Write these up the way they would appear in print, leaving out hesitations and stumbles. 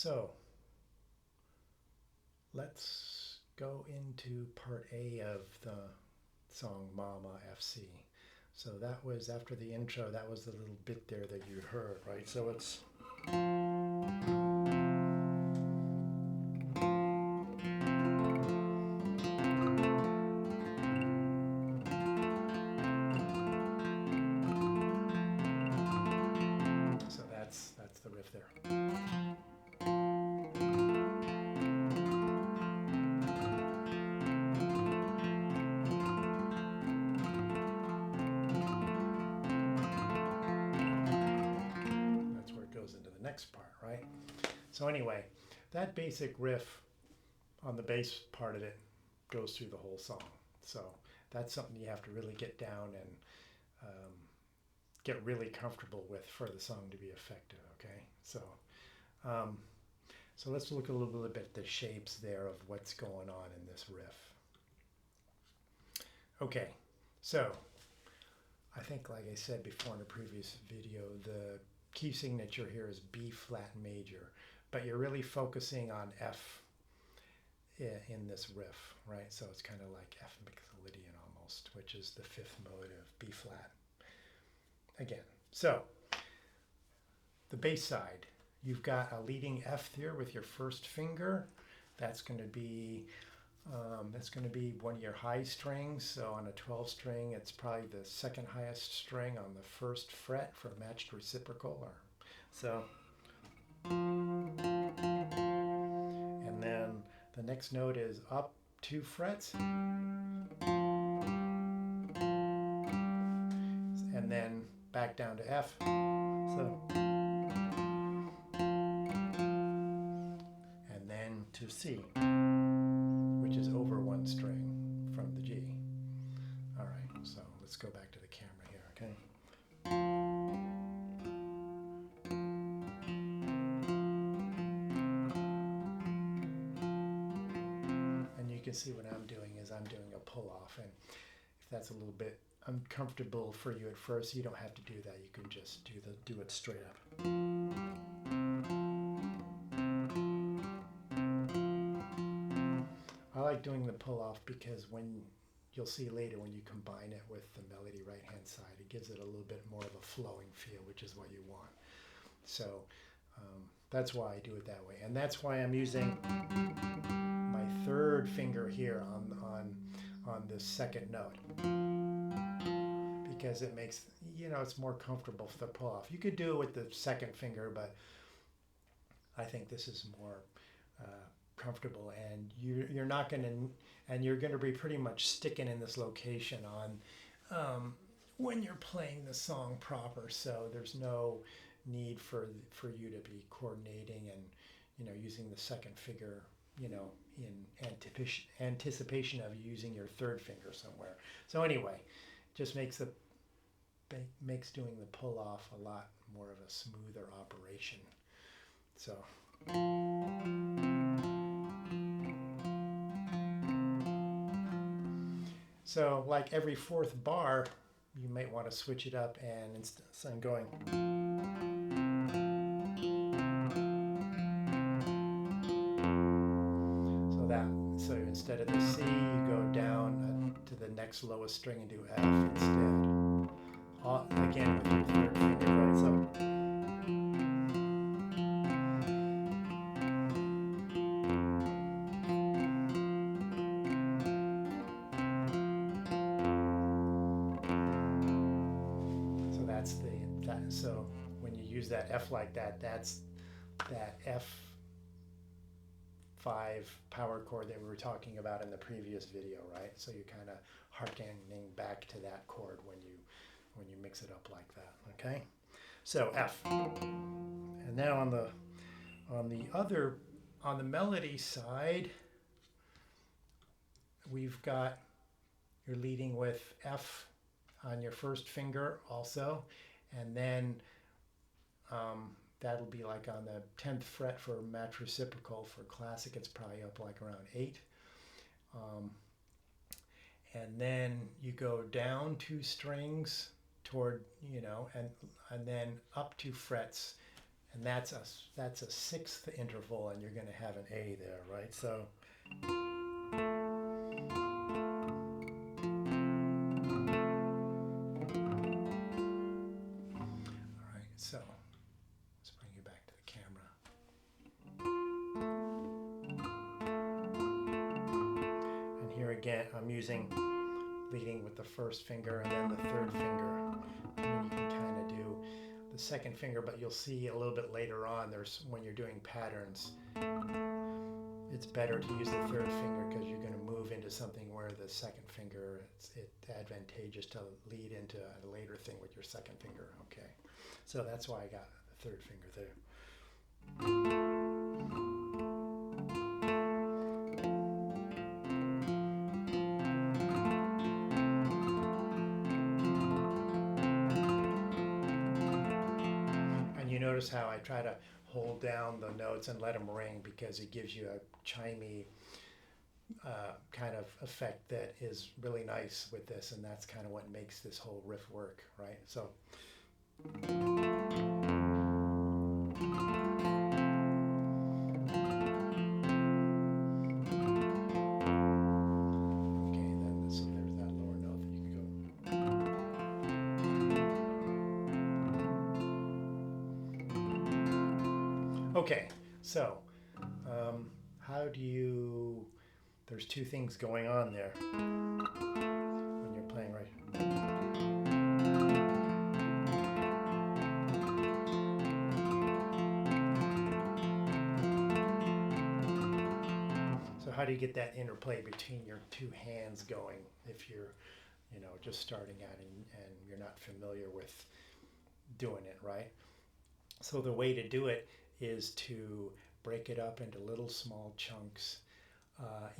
So let's go into part A of the song Ma FC. So that was after the intro, that was the little bit there that you heard, right? So it's that's the riff there. That's where it goes into the next part, right? So anyway, that basic riff on the bass part of it goes through the whole song. So that's something you have to really get down and get really comfortable with for the song to be effective. Okay, so so let's look a little bit at the shapes there of what's going on in this riff. Okay, so I think, like I said before in a previous video, the key signature here is B flat major, but you're really focusing on F in this riff, right? So it's kind of like F mixolydian almost, which is the fifth mode of B flat. Again, so the bass side, you've got a leading F there with your first finger. That's going to be one of your high strings. So on a 12 string, it's probably the second highest string on the first fret for matched reciprocal. So, and then the next note is up 2 frets, and then back down to F. So, and then to C, which is over 1 string from the G. All right, so let's go back to the camera here, okay? And you can see what I'm doing is I'm doing a pull-off, and if that's a little bit uncomfortable for you at first, you don't have to do that. You can just do it straight up. I like doing the pull-off because you'll see later when you combine it with the melody right-hand side, it gives it a little bit more of a flowing feel, which is what you want. So that's why I do it that way, and that's why I'm using my third finger here on the second note, because it makes, it's more comfortable for the pull-off. You could do it with the second finger, but I think this is more comfortable, and you're not going to, and you're going to be pretty much sticking in this location on when you're playing the song proper. So there's no need for you to be coordinating and using the second finger in anticipation of using your third finger somewhere. So anyway, just makes doing the pull off a lot more of a smoother operation. So like every fourth bar, you might want to switch it up, and instead of going so instead of the C, you go down to the next lowest string and do F instead. Again with your third finger, right? So when you use that F like that, that's that F5 power chord that we were talking about in the previous video, right? So you're kind of harkening back to that chord when you mix it up like that, okay? So F. And now on the melody side, we've got, you're leading with F on your first finger also, and then that'll be like on the 10th fret for match reciprocal. For classic, it's probably up like around 8. And then you go down 2 strings toward, and then up 2 frets and that's a sixth interval, and you're going to have an A there, right? So all right, so let's bring you back to the camera. And here again, I'm leading with the first finger and then the third finger. And then you can kind of do the second finger, but you'll see a little bit later on, when you're doing patterns, it's better to use the third finger because you're going to move into something where the second finger, it's advantageous to lead into a later thing with your second finger. Okay, so that's why I got the third finger there. And you notice how I try to hold down the notes and let them ring, because it gives you a chimey kind of effect that is really nice with this, and that's kind of what makes this whole riff work, right? So so there's that lower note that you can go. Okay, so how do you, there's two things going on there when you're playing, right? So how do you get that interplay between your two hands going if you're, just starting out and you're not familiar with doing it, right? So the way to do it is to break it up into little small chunks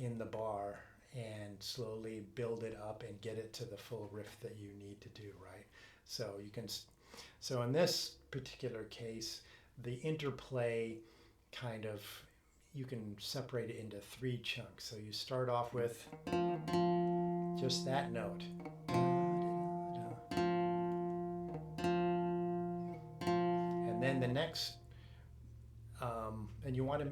in the bar and slowly build it up and get it to the full riff that you need to do, right? So so in this particular case, the interplay kind of, you can separate it into three chunks. So you start off with just that note. And then the next, and you want to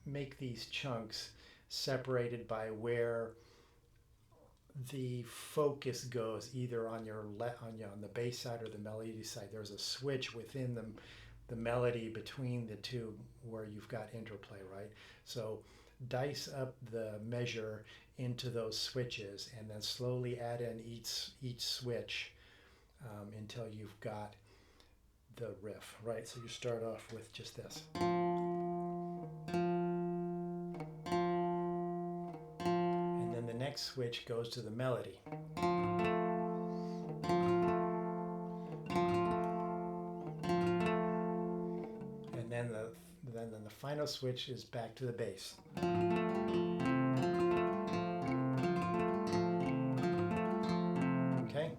make these chunks separated by where the focus goes, either on on the bass side or the melody side. There's a switch within the melody between the two where you've got interplay, right? So dice up the measure into those switches, and then slowly add in each switch until you've got the riff, right? So you start off with just this. And then the next switch goes to the melody. And then the final switch is back to the bass. Okay?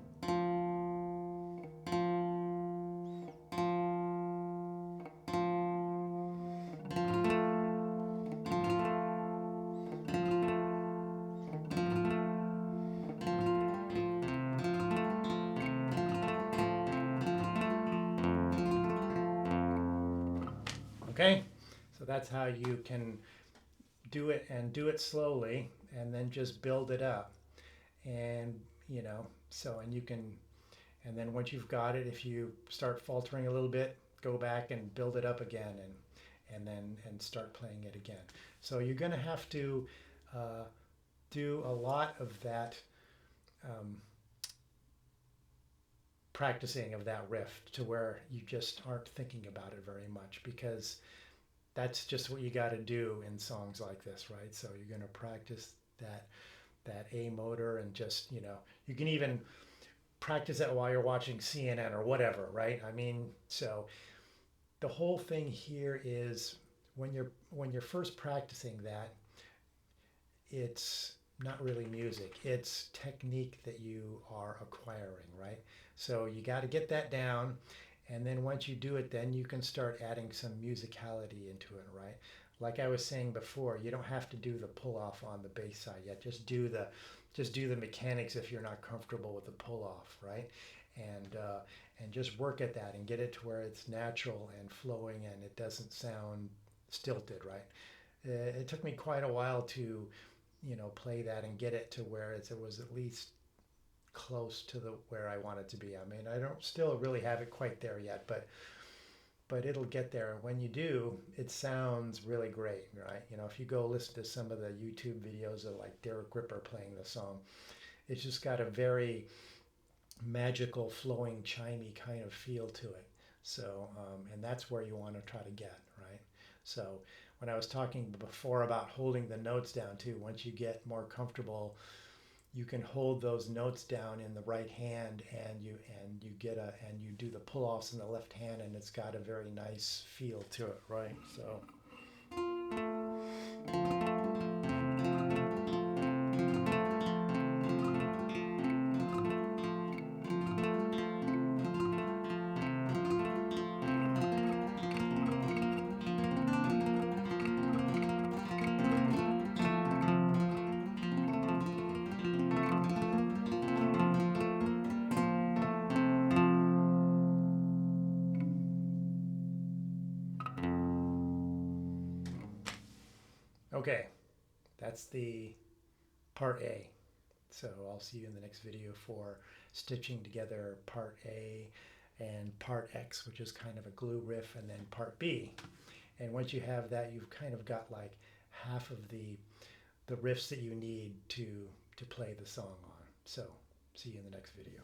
Okay, so that's how you can do it, and do it slowly, and then just build it up. And and you can, and then once you've got it, if you start faltering a little bit, go back and build it up again, and then start playing it again. So you're going to have to do a lot of that practicing of that riff, to where you just aren't thinking about it very much, because that's just what you got to do in songs like this, right? So you're going to practice that A motor, and just, you can even practice that while you're watching CNN or whatever, right? I mean, so the whole thing here is when you're first practicing that, it's not really music, it's technique that you are acquiring, right? So you got to get that down, and then once you do it, then you can start adding some musicality into it, right? Like I was saying before, you don't have to do the pull off on the bass side yet. Just do the mechanics if you're not comfortable with the pull off, right? and just work at that and get it to where it's natural and flowing and it doesn't sound stilted, right? It took me quite a while to, play that and get it to where it was at least close to the where I want it to be. I mean, I don't still really have it quite there yet, but it'll get there. When you do, it sounds really great, right? If you go listen to some of the YouTube videos of like Derek Ripper playing the song, it's just got a very magical, flowing, chimey kind of feel to it. So, and that's where you want to try to get, right? So, when I was talking before about holding the notes down too, once you get more comfortable, you can hold those notes down in the right hand, and you do the pull-offs in the left hand, and it's got a very nice feel to it, right? So. Okay, that's the part A. So I'll see you in the next video for stitching together part A and part X, which is kind of a glue riff, and then part B. And once you have that, you've kind of got like half of the riffs that you need to play the song on. So see you in the next video.